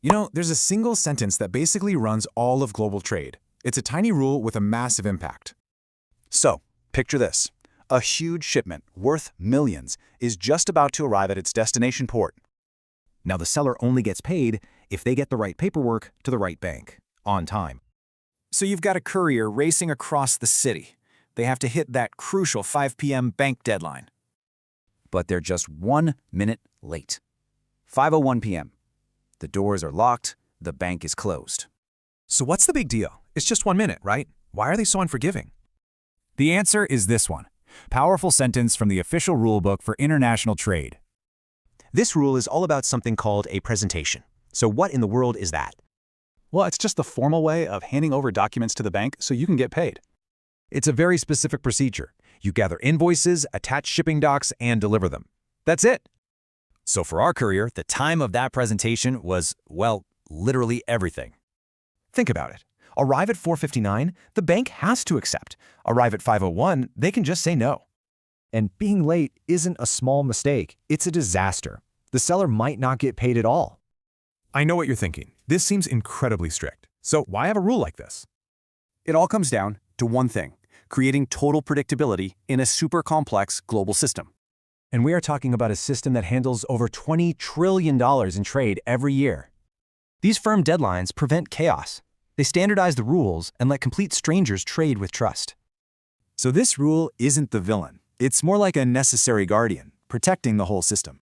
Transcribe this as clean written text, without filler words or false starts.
You know, there's a single sentence that basically runs all of global trade. It's a tiny rule with a massive impact. So, picture this. A huge shipment, worth millions, is just about to arrive at its destination port. Now the seller only gets paid if they get the right paperwork to the right bank, on time. So you've got a courier racing across the city. They have to hit that crucial 5 p.m. bank deadline. But they're just 1 minute late. 5:01 p.m. The doors are locked, the bank is closed. So what's the big deal? It's just 1 minute, right? Why are they so unforgiving? The answer is this one. Powerful sentence from the official rulebook for international trade. This rule is all about something called a presentation. So what in the world is that? Well, it's just the formal way of handing over documents to the bank so you can get paid. It's a very specific procedure. You gather invoices, attach shipping docs, and deliver them. That's it. So for our courier, the time of that presentation was, well, literally everything. Think about it. Arrive at 4:59, the bank has to accept. Arrive at 5:01, they can just say no. And being late isn't a small mistake, it's a disaster. The seller might not get paid at all. I know what you're thinking. This seems incredibly strict. So why have a rule like this? It all comes down to one thing: creating total predictability in a super complex global system. And we are talking about a system that handles over $20 trillion in trade every year. These firm deadlines prevent chaos. They standardize the rules and let complete strangers trade with trust. So this rule isn't the villain. It's more like a necessary guardian, protecting the whole system.